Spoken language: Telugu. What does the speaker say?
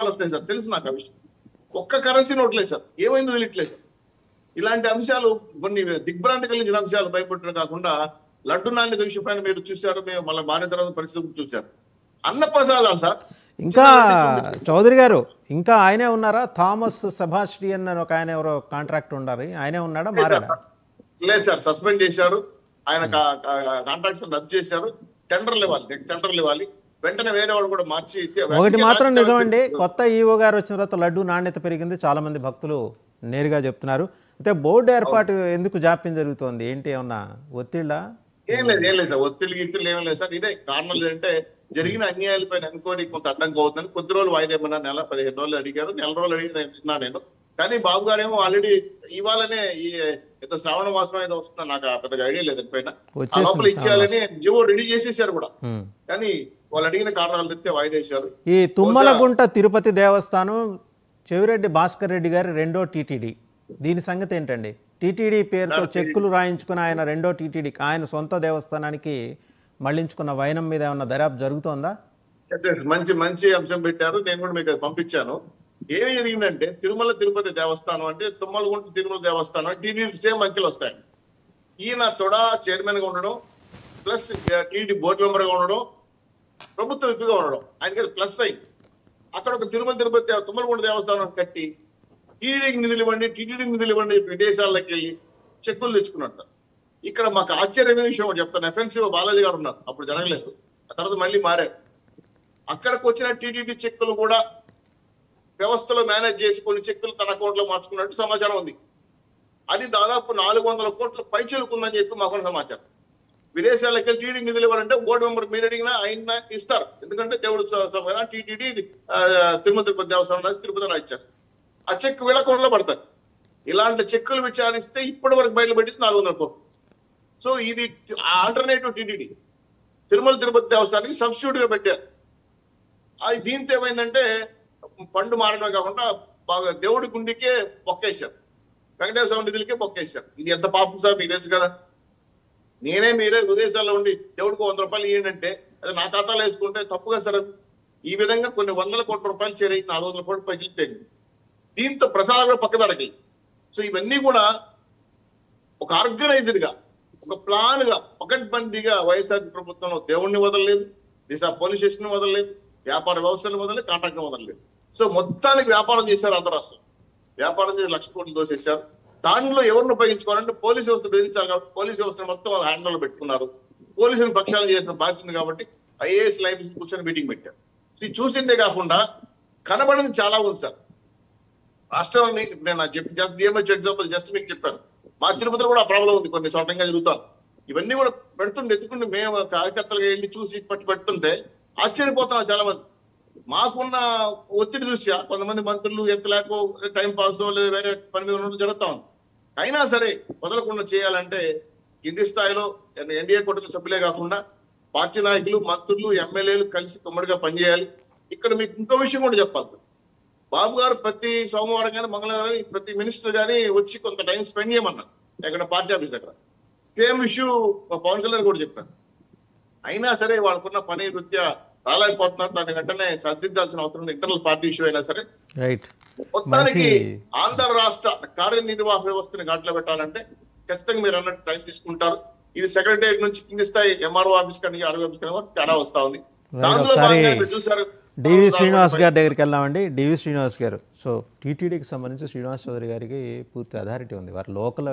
వస్తాయి సార్, తెలుసు నాకు ఆ విషయం. ఒక్క కరెన్సీ నోట్లేదు సార్, ఏమైందో తెలియట్లేదు సార్. ఇలాంటి అంశాలు కొన్ని దిగ్భ్రాంతి కలిగించిన అంశాలు భయపెట్టడం కాకుండా లడ్డు నాణ్యత విషయమైన మీరు చూశారు, మేము మళ్ళీ మారిన తర్వాత పరిస్థితులు చూశారు. అన్నప్రసాదాలు సార్ ఇంకా చౌదరి గారు ఇంకా ఆయనే ఉన్నారా? థామస్ సెబాస్టియన్ అని ఒక ఆయన ఎవరో కాంట్రాక్ట్ ఉండాలి, ఆయనే ఉన్నాడా మారాడా? లేదు సార్, సస్పెండ్ చేశారు ఆయన, కాంట్రాక్ట్స్ రద్దు చేశారు. టెండర్లు ఇవ్వాలి, నెక్స్ట్ టెండర్లు ఇవ్వాలి, వెంటనే వేరే వాళ్ళు కూడా మార్చి. ఒకటి మాత్రం నిజమండి, కొత్త ఈవో గారు వచ్చిన తర్వాత లడ్డు నాణ్యత పెరిగింది, చాలా మంది భక్తులు నేరుగా చెప్తున్నారు. అయితే బోర్డు ఏర్పాటు ఎందుకు జాప్యం జరుగుతోంది, ఏంటి ఏమన్నా ఒత్తిళ్ళా? ఏం లేదు సార్, ఒత్తిడి గిత్తులు ఏం లేదు సార్. ఇదే కారణాలు ఏంటంటే జరిగిన అన్యాయాలపైన ఎంక్వైరీ కొంత అడ్డంగా అవుతుందని కొద్ది రోజులు వాయిదా ఏమన్నా నెల 15 రోజులు అడిగారు, నెల రోజులు అడిగినా నేను. కానీ బాబు గారేమో ఆల్రెడీ ఇవాళనే ఈ ఏదో శ్రావణ మాసం ఏదో వస్తుందని నాకు పెద్దగా ఐడియా లేదు పైన, లోపల ఇచ్చేయాలని జీవో రెడీ చేసేసారు కూడా. కానీ వాళ్ళు అడిగిన కారణాలు తెస్తే వాయిదా వేశారు. ఈ తుమ్మలగుంట తిరుపతి దేవస్థానం చెవిరెడ్డి భాస్కర్ రెడ్డి గారి రెండో టీటీడీ, దీని సంగతి ఏంటండి? టీటీడీ పేరుతో చెక్కులు రాయించుకుని ఆయన రెండో టీటీడీ ఆయన సొంత దేవస్థానానికి మళ్లించుకున్న వైనం మీద ఏమన్నా దర్యాప్తు జరుగుతోందా? మంచి మంచి అంశం పెట్టారు, నేను కూడా మీకు పంపించాను. ఏమి జరిగిందంటే తిరుమల తిరుపతి దేవస్థానం అంటే తుమ్మలగుంట తిరుమల దేవస్థానం టీటీడీ సేమ్ అంకెలు వస్తాయి. ఈయన తొడా చైర్మన్ గా ఉండడం, ప్లస్ టీటీడీ బోర్డు మెంబర్ గా ఉండడం, ప్రభుత్వ విప్పిగా ఉండడం, ఆయనకి ప్లస్ అయ్యి అక్కడ ఒక తిరుమల తిరుపతి తుమ్మలగుంట దేవస్థానం కట్టి టీటీడీకి నిధులు ఇవ్వండి, టీటీడీకి నిధులు ఇవ్వండి విదేశాలకు వెళ్ళి చెక్కులు తెచ్చుకున్నాడు సార్. ఇక్కడ మాకు ఆశ్చర్యమైన విషయం చెప్తాను, ఎఫ్ఎన్సీఓ బాలాజీ గారు ఉన్నారు, అప్పుడు జరగలేదు, ఆ తర్వాత మళ్ళీ మారారు. అక్కడికి వచ్చిన టీటీడీ చెక్కులు కూడా వ్యవస్థలో మేనేజ్ చేసి కొన్ని చెక్కులు తన అకౌంట్ లో మార్చుకున్నట్టు సమాచారం ఉంది. అది దాదాపు 400 కోట్ల పైచలుకుందని చెప్పి మాకు సమాచారం. విదేశాలకు వెళ్ళి టీటీడీ నిధులు ఇవ్వాలంటే బోర్డు మెంబర్ మీరు అడిగినా ఆయన ఇస్తారు, ఎందుకంటే దేవుడు కదా టీటీడీ తిరుమల తిరుపతి దేవస్థానం రాసి తిరుపతి రాసి ఇచ్చేస్తారు. ఆ చెక్ వీళ్ళ అకౌంట్లో పడతారు. ఇలాంటి చెక్కులు విచారిస్తే ఇప్పటి వరకు బయటపెట్టింది 400 కోట్లు. సో ఇది ఆల్టర్నేటివ్ టీటీడీ తిరుమల తిరుపతి దేవస్థానానికి సబ్స్టిట్యూట్ గా పెట్టారు. అది దీంతో ఏమైందంటే ఫండ్ మారడమే కాకుండా బాగా దేవుడి గుండికే బొక్కేశారు, వెంకటేశ్వర స్వామి నిధులకే బొక్కేశారు. ఇది ఎంత పాపం సార్ మీకు తెలుసు కదా. మీరే విదేశాల్లో ఉండి దేవుడికి 100 రూపాయలు ఇవ్వండి అంటే అది నా ఖాతాలో వేసుకుంటే తప్పుగా సార్. ఈ విధంగా కొన్ని 100 కోట్ల రూపాయలు చేరి 400 కోట్ల పైకి తేలింది. దీంతో ప్రసారాలు కూడా పక్కదారికి. సో ఇవన్నీ కూడా ఒక ఆర్గనైజ్డ్ గా, ఒక ప్లాన్ గా, పకడ్బందీగా వైఎస్ఆర్ ప్రభుత్వంలో దేవుణ్ణి వదలలేదు, దిశ పోలీస్ స్టేషన్ వదలలేదు, వ్యాపార వ్యవస్థలు వదలలేదు, కాంట్రాక్ట్ వదలలేదు. సో మొత్తానికి వ్యాపారం చేశారు. ఆంధ్ర రాష్ట్రం వ్యాపారం చేసి 1,00,000 కోట్లు దోసేశారు. దానిలో ఎవరిని ఉపయోగించుకోవాలంటే పోలీస్ వ్యవస్థ బెదిరించాలి కాబట్టి పోలీస్ వ్యవస్థను మొత్తం వాళ్ళ హ్యాండ్లో పెట్టుకున్నారు. పోలీసులను ప్రక్షాళన చేసిన బాధ్యత కాబట్టి ఐఏఎస్ లైబ్స్ కూర్చొని మీటింగ్ పెట్టారు. ఇది చూసిందే కాకుండా కనబడింది చాలా ఉంది సార్. రాష్ట్రాన్ని నేను జస్ట్ డిఎంహెచ్ ఎగ్జాంపుల్ జస్ట్ మీకు చెప్పాను. మా తిరుపతిలో కూడా ఆ ప్రాబ్లం ఉంది, కొన్ని చోటంగా జరుగుతాను. ఇవన్నీ కూడా ఎత్తుకుంటే మేము కార్యకర్తలుగా వెళ్ళి చూసి పెడుతుంటే ఆశ్చర్యపోతున్నారు చాలా మంది. మాకున్న ఒత్తిడి దృష్ట్యా కొంతమంది మంత్రులు ఎంత లేకో టైం పాస్ లేదా వేరే పని మీద ఉన్నట్టు జరుగుతా ఉంది. అయినా సరే వదలకుండా చేయాలంటే కింది స్థాయిలో ఎన్డీఏ కూటమి సభ్యులే కాకుండా పార్టీ నాయకులు, మంత్రులు, ఎమ్మెల్యేలు కలిసి కుమ్మడిగా పనిచేయాలి. ఇక్కడ మీకు ఇంకో విషయం కూడా చెప్పాలి సార్. బాబు గారు ప్రతి సోమవారం కానీ మంగళవారం ప్రతి మినిస్టర్ గానీ వచ్చి కొంత టైం స్పెండ్ చేయమన్నారు ఇక్కడ పార్టీ ఆఫీస్ దగ్గర. సేమ్ ఇష్యూ పవన్ కళ్యాణ్ కూడా చెప్పారు. అయినా సరే వాళ్ళకున్న పని వృత్యా రాలేకపోతున్నారు. దాన్ని వెంటనే సర్దిద్దాల్సిన అవసరం ఇంటర్నల్ పార్టీ ఇష్యూ అయినా సరే. మొత్తానికి ఆంధ్ర రాష్ట్ర కార్యనిర్వాహక వ్యవస్థని ఘాట్లో పెట్టాలంటే ఖచ్చితంగా మీరు అన్నట్టు టైం తీసుకుంటారు. ఇది సెక్రటరియట్ నుంచి కింది స్థాయి ఎంఆర్ఓ ఆఫీస్ కానీ ఆర్ఓ ఆఫీస్ కానీ తేడా వస్తా ఉంది. దానిలో చూసారు డివి శ్రీనివాస్ గారి దగ్గరికి వెళ్దామండి. డివి శ్రీనివాస్ గారు, సో టీటీడీకి సంబంధించి శ్రీనివాస్ చౌదరి గారికి పూర్తి అథారిటీ ఉంది, వారు లోకల్